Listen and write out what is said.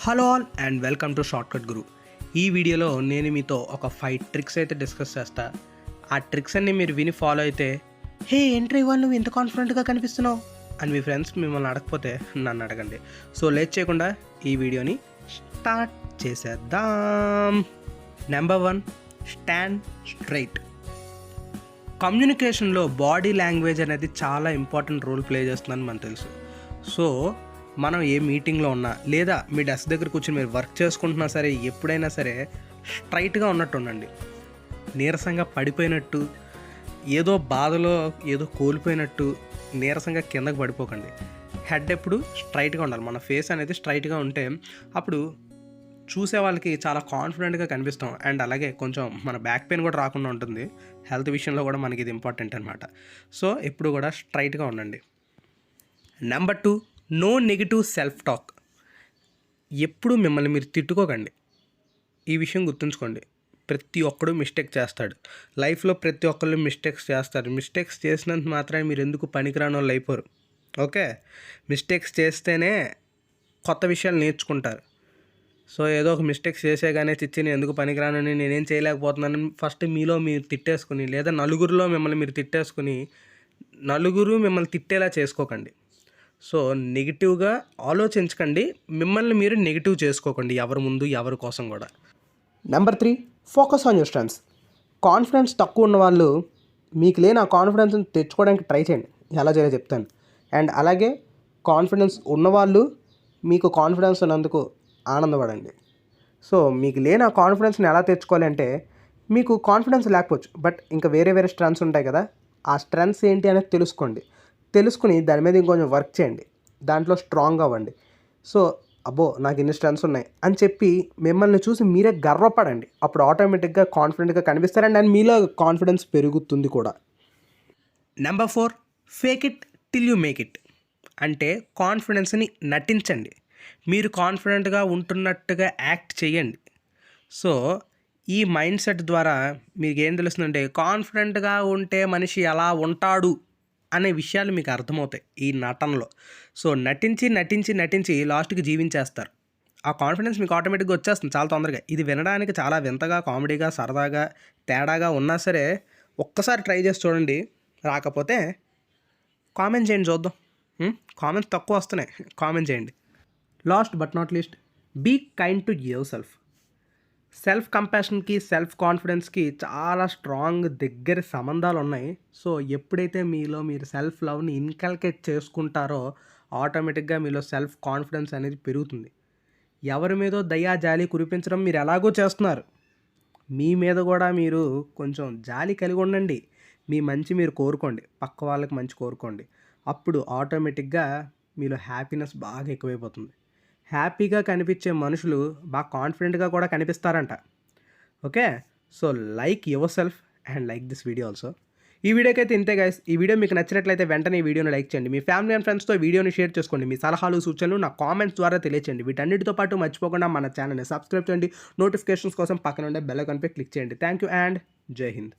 Hello all and welcome to Shortcut Guru. ఈ వీడియోలో నేను మీతో ఒక 5 ట్రిక్స్ అయితే డిస్కస్ చేస్తా. ఆ ట్రిక్స్ అన్ని మీరు విని ఫాలో అయితే హే ఎంట్రీ ఇవాళ నువ్వు ఎంత కాన్ఫిడెంట్గా కనిపిస్తున్నావు అని మీ ఫ్రెండ్స్ మిమ్మల్ని అడగకపోతే నన్ను అడగండి. సో లేట్ చేయకుండా ఈ వీడియోని స్టార్ట్ చేసేద్దాం. Number 1, stand straight. కమ్యూనికేషన్లో బాడీ లాంగ్వేజ్ అనేది చాలా ఇంపార్టెంట్ రోల్ ప్లే చేస్తుందని మనకు తెలుసు. సో మనం ఏ మీటింగ్లో ఉన్నా లేదా మీ డెస్క్ దగ్గర కూర్చొని మీరు వర్క్ చేసుకుంటున్నా సరే ఎప్పుడైనా సరే స్ట్రైట్గా ఉన్నట్టు ఉండండి. నీరసంగా పడిపోయినట్టు, ఏదో బాధలో ఏదో కోల్పోయినట్టు నీరసంగా కిందకు పడిపోకండి. హెడ్ ఎప్పుడు స్ట్రైట్గా ఉండాలి. మన ఫేస్ అనేది స్ట్రైట్గా ఉంటే అప్పుడు చూసే వాళ్ళకి చాలా కాన్ఫిడెంట్గా కనిపిస్తాం. అండ్ అలాగే కొంచెం మన బ్యాక్ పెయిన్ కూడా రాకుండా ఉంటుంది. హెల్త్ విషయంలో కూడా మనకి ఇది ఇంపార్టెంట్ అనమాట. సో ఎప్పుడు కూడా స్ట్రైట్గా ఉండండి. Number 2, no negative self talk. ఎప్పుడు మిమ్మల్ని మీరు తిట్టుకోకండి. ఈ విషయం గుర్తుంచుకోండి. ప్రతి ఒక్కడు మిస్టేక్ చేస్తాడు. లైఫ్లో ప్రతి ఒక్కళ్ళు మిస్టేక్స్ చేస్తారు. మిస్టేక్స్ చేసినంత మాత్రమే మీరు ఎందుకు పనికిరాని వాళ్ళు అయిపోరు. ఓకే, మిస్టేక్స్ చేస్తేనే కొత్త విషయాలు నేర్చుకుంటారు. సో ఏదో ఒక మిస్టేక్స్ చేసేగానే చిచ్చి నేను ఎందుకు పనికిరానని, నేనేం చేయలేకపోతున్నాను ఫస్ట్ మీలో మీరు తిట్టేసుకుని, లేదా నలుగురిలో మిమ్మల్ని మీరు తిట్టేసుకుని నలుగురు మిమ్మల్ని తిట్టేలా చేసుకోకండి. సో నెగిటివ్గా ఆలోచించకండి, మిమ్మల్ని మీరు నెగిటివ్ చేసుకోకండి ఎవరి ముందు ఎవరి కోసం కూడా. Number 3, focus on your strengths. Confidence తక్కువ ఉన్న వాళ్ళు మీకు లేని ఆ కాన్ఫిడెన్స్ని తెచ్చుకోవడానికి ట్రై చేయండి. ఎలా చేయాలో చెప్తాను. అండ్ అలాగే కాన్ఫిడెన్స్ ఉన్నవాళ్ళు మీకు కాన్ఫిడెన్స్ ఉన్నందుకు ఆనందపడండి. సో మీకు లేని ఆ కాన్ఫిడెన్స్ని ఎలా తెచ్చుకోవాలి అంటే, మీకు కాన్ఫిడెన్స్ లేకపోవచ్చు బట్ ఇంకా వేరే వేరే స్ట్రెంగ్త్స్ ఉంటాయి కదా, ఆ స్ట్రెంగ్త్స్ ఏంటి అనేది తెలుసుకుని దాని మీద ఇంకొంచెం వర్క్ చేయండి. దాంట్లో స్ట్రాంగ్ అవ్వండి. సో అబ్బో నాకు ఇన్ని స్ట్రెంగ్త్స్ ఉన్నాయి అని చెప్పి మిమ్మల్ని చూసి మీరే గర్వపడండి. అప్పుడు ఆటోమేటిక్గా కాన్ఫిడెంట్గా కనిపిస్తారండి అండ్ మీలో కాన్ఫిడెన్స్ పెరుగుతుంది కూడా. Number 4, fake it till you make it. అంటే కాన్ఫిడెన్స్ని నటించండి. మీరు కాన్ఫిడెంట్గా ఉంటున్నట్టుగా యాక్ట్ చేయండి. సో ఈ మైండ్ సెట్ ద్వారా మీకు ఏం తెలుస్తుందంటే కాన్ఫిడెంట్గా ఉంటే మనిషి ఎలా ఉంటాడు అనే విషయాలు మీకు అర్థమవుతాయి ఈ నటనలో. సో నటించి లాస్ట్కి జీవించేస్తారు. ఆ కాన్ఫిడెన్స్ మీకు ఆటోమేటిక్గా వచ్చేస్తుంది చాలా తొందరగా. ఇది వినడానికి చాలా వింతగా, కామెడీగా, సరదాగా, తేడాగా ఉన్నా సరే ఒక్కసారి ట్రై చేసి చూడండి. రాకపోతే కామెంట్ చేయండి, చూద్దాం. కామెంట్స్ తక్కువ వస్తున్నాయి, కామెంట్ చేయండి. Last but not least, be kind to yourself. Self కంపాషన్కి, సెల్ఫ్ కాన్ఫిడెన్స్కి చాలా స్ట్రాంగ్ దగ్గర సంబంధాలు ఉన్నాయి. సో ఎప్పుడైతే మీలో మీరు సెల్ఫ్ లవ్ని ఇన్కల్కేట్ చేసుకుంటారో ఆటోమేటిక్గా మీలో సెల్ఫ్ కాన్ఫిడెన్స్ అనేది పెరుగుతుంది. ఎవరి మీదో దయా జాలి కురిపించడం మీరు ఎలాగో చేస్తున్నారు, మీ మీద కూడా మీరు కొంచెం జాలి కలిగి ఉండండి. మీ మంచి మీరు కోరుకోండి, పక్క వాళ్ళకి మంచి కోరుకోండి. అప్పుడు ఆటోమేటిక్గా మీలో హ్యాపీనెస్ బాగా ఎక్కువైపోతుంది. హ్యాపీగా కనిపించే మనుషులు బాగా కాన్ఫిడెంట్గా కూడా కనిపిస్తారంట. Okay, so like yourself and like this video also. ఈ వీడియోకి అయితే ఇంతే గైస్. ఈ వీడియో మీకు నచ్చినట్లయితే వెంటనే ఈ వీడియోని లైక్ చేయండి. మీ ఫ్యామిలీ అండ్ ఫ్రెండ్స్తో వీడియోని షేర్ చేసుకోండి. మీ సలహాలు సూచనలు నా కామెంట్స్ ద్వారా తెలియచేయండి. వీటన్నిటితో పాటు మర్చిపోకుండా మన ఛానల్ని సబ్స్క్రైబ్ చేయండి. నోటిఫికేషన్స్ కోసం పక్కన ఉండే బెల్ ఐకాన్పై క్లిక్ చేయండి. థ్యాంక్ యూ అండ్ జై హింద్.